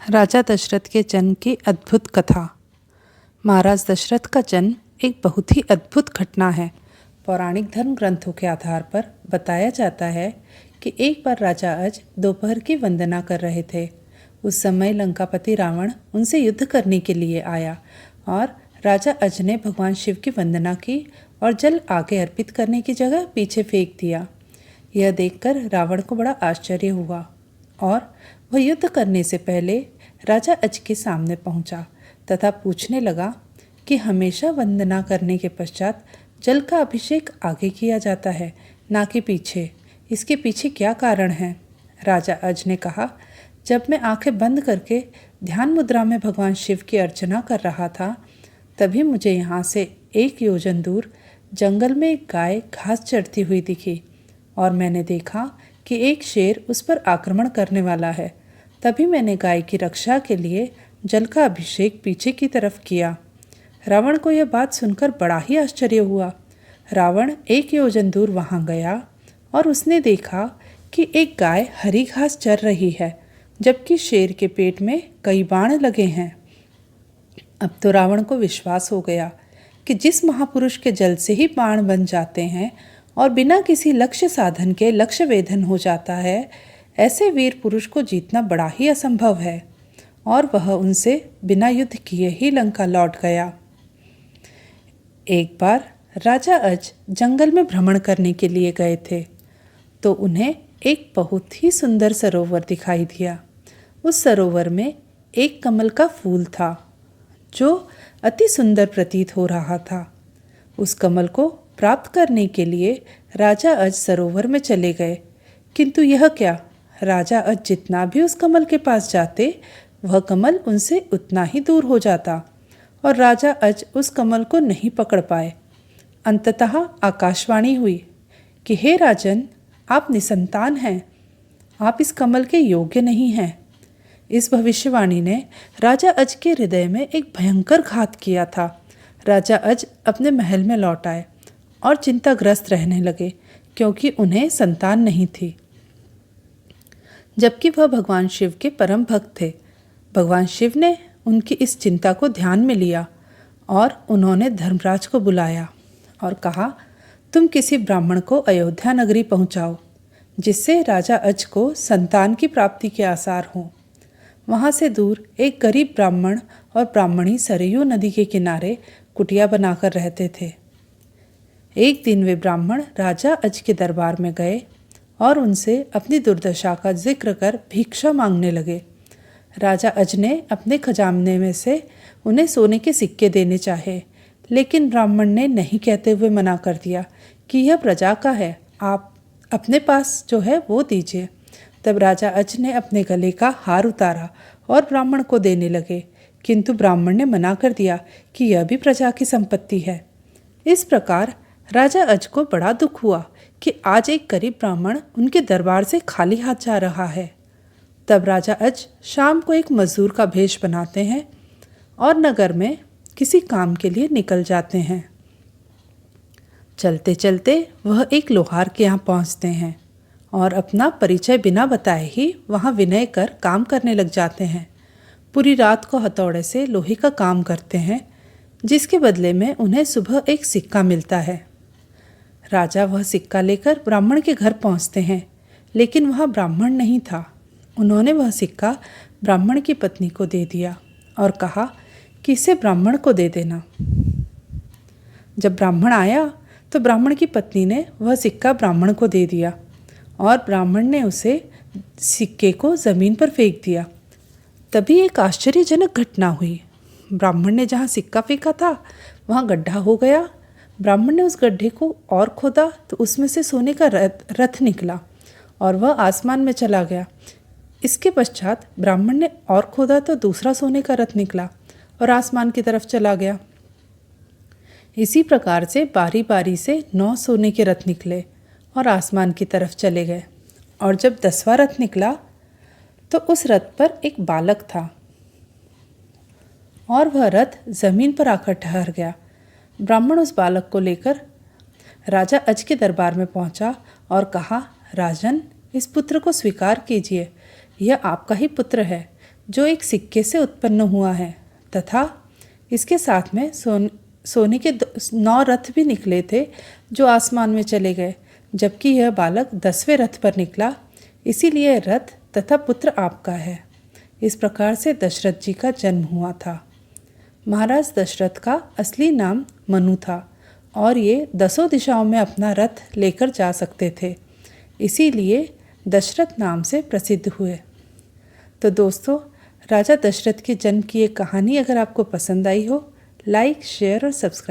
राजा दशरथ के जन्म की अद्भुत कथा। महाराज दशरथ का जन्म एक बहुत ही अद्भुत घटना है। पौराणिक धर्म ग्रंथों के आधार पर बताया जाता है कि एक बार राजा अज दोपहर की वंदना कर रहे थे। उस समय लंकापति रावण उनसे युद्ध करने के लिए आया और राजा अज ने भगवान शिव की वंदना की और जल आगे अर्पित करने की जगह पीछे फेंक दिया। यह देखकर रावण को बड़ा आश्चर्य हुआ और वह युद्ध करने से पहले राजा अज के सामने पहुंचा तथा पूछने लगा कि हमेशा वंदना करने के पश्चात जल का अभिषेक आगे किया जाता है, ना कि पीछे। इसके पीछे क्या कारण है? राजा अज ने कहा, जब मैं आंखें बंद करके ध्यान मुद्रा में भगवान शिव की अर्चना कर रहा था, तभी मुझे यहाँ से 1 योजन दूर जंगल में एक गाय घास चरती हुई दिखी और मैंने देखा कि एक शेर उस पर आक्रमण करने वाला है। तभी मैंने गाय की रक्षा के लिए जल का अभिषेक पीछे की तरफ किया। रावण को यह बात सुनकर बड़ा ही आश्चर्य हुआ। रावण 1 योजन दूर वहां गया और उसने देखा कि एक गाय हरी घास चर रही है, जबकि शेर के पेट में कई बाण लगे हैं। अब तो रावण को विश्वास हो गया कि जिस महापुरुष के जल से ही बाण बन जाते हैं और बिना किसी लक्ष्य साधन के लक्ष्य वेधन हो जाता है, ऐसे वीर पुरुष को जीतना बड़ा ही असंभव है। और वह उनसे बिना युद्ध किए ही लंका लौट गया। एक बार राजा अज जंगल में भ्रमण करने के लिए गए थे तो उन्हें एक बहुत ही सुंदर सरोवर दिखाई दिया। उस सरोवर में एक कमल का फूल था जो अति सुंदर प्रतीत हो रहा था। उस कमल को प्राप्त करने के लिए राजा अज सरोवर में चले गए, किंतु यह क्या, राजा अज जितना भी उस कमल के पास जाते वह कमल उनसे उतना ही दूर हो जाता और राजा अज उस कमल को नहीं पकड़ पाए। अंततः आकाशवाणी हुई कि हे राजन, आप निसंतान हैं, आप इस कमल के योग्य नहीं हैं। इस भविष्यवाणी ने राजा अज के हृदय में एक भयंकर घात किया था। राजा अज अपने महल में लौट आए और चिंताग्रस्त रहने लगे, क्योंकि उन्हें संतान नहीं थी, जबकि वह भगवान शिव के परम भक्त थे। भगवान शिव ने उनकी इस चिंता को ध्यान में लिया और उन्होंने धर्मराज को बुलाया और कहा, तुम किसी ब्राह्मण को अयोध्या नगरी पहुंचाओ, जिससे राजा अज को संतान की प्राप्ति के आसार हों। वहां से दूर एक गरीब ब्राह्मण और ब्राह्मणी सरयू नदी के किनारे कुटिया बनाकर रहते थे। एक दिन वे ब्राह्मण राजा अज के दरबार में गए और उनसे अपनी दुर्दशा का जिक्र कर भिक्षा मांगने लगे। राजा अज ने अपने खजाने में से उन्हें सोने के सिक्के देने चाहे, लेकिन ब्राह्मण ने नहीं कहते हुए मना कर दिया कि यह प्रजा का है, आप अपने पास जो है वो दीजिए। तब राजा अज ने अपने गले का हार उतारा और ब्राह्मण को देने लगे, किंतु ब्राह्मण ने मना कर दिया कि यह भी प्रजा की संपत्ति है। इस प्रकार राजा अज को बड़ा दुख हुआ कि आज एक गरीब ब्राह्मण उनके दरबार से खाली हाथ जा रहा है। तब राजा अज शाम को एक मजदूर का भेष बनाते हैं और नगर में किसी काम के लिए निकल जाते हैं। चलते चलते वह एक लोहार के यहाँ पहुँचते हैं और अपना परिचय बिना बताए ही वहाँ विनय कर काम करने लग जाते हैं। पूरी रात को हथौड़े से लोहे का काम करते हैं, जिसके बदले में उन्हें सुबह एक सिक्का मिलता है। राजा वह सिक्का लेकर ब्राह्मण के घर पहुँचते हैं, लेकिन वहाँ ब्राह्मण नहीं था। उन्होंने वह सिक्का ब्राह्मण की पत्नी को दे दिया और कहा कि इसे ब्राह्मण को दे देना। जब ब्राह्मण आया तो ब्राह्मण की पत्नी ने वह सिक्का ब्राह्मण को दे दिया और ब्राह्मण ने उसे सिक्के को ज़मीन पर फेंक दिया। तभी एक आश्चर्यजनक घटना हुई। ब्राह्मण ने जहाँ सिक्का फेंका था वहाँ गड्ढा हो गया। ब्राह्मण ने उस गड्ढे को और खोदा तो उसमें से सोने का रथ निकला और वह आसमान में चला गया। इसके पश्चात ब्राह्मण ने और खोदा तो दूसरा सोने का रथ निकला और आसमान की तरफ चला गया। इसी प्रकार से बारी बारी से 9 सोने के रथ निकले और आसमान की तरफ चले गए। और जब 10वां रथ निकला तो उस रथ पर एक बालक था और वह रथ जमीन पर आकर ठहर गया। ब्राह्मण उस बालक को लेकर राजा अज के दरबार में पहुंचा और कहा, राजन, इस पुत्र को स्वीकार कीजिए, यह आपका ही पुत्र है। जो एक सिक्के से उत्पन्न हुआ है तथा इसके साथ में सोने के 9 रथ भी निकले थे जो आसमान में चले गए, जबकि यह बालक 10वें रथ पर निकला, इसीलिए रथ तथा पुत्र आपका है। इस प्रकार से दशरथ जी का जन्म हुआ था। महाराज दशरथ का असली नाम मनु था और ये 10 दिशाओं में अपना रथ लेकर जा सकते थे, इसीलिए दशरथ नाम से प्रसिद्ध हुए। तो दोस्तों, राजा दशरथ के जन्म की ये कहानी अगर आपको पसंद आई हो, लाइक, शेयर और सब्सक्राइब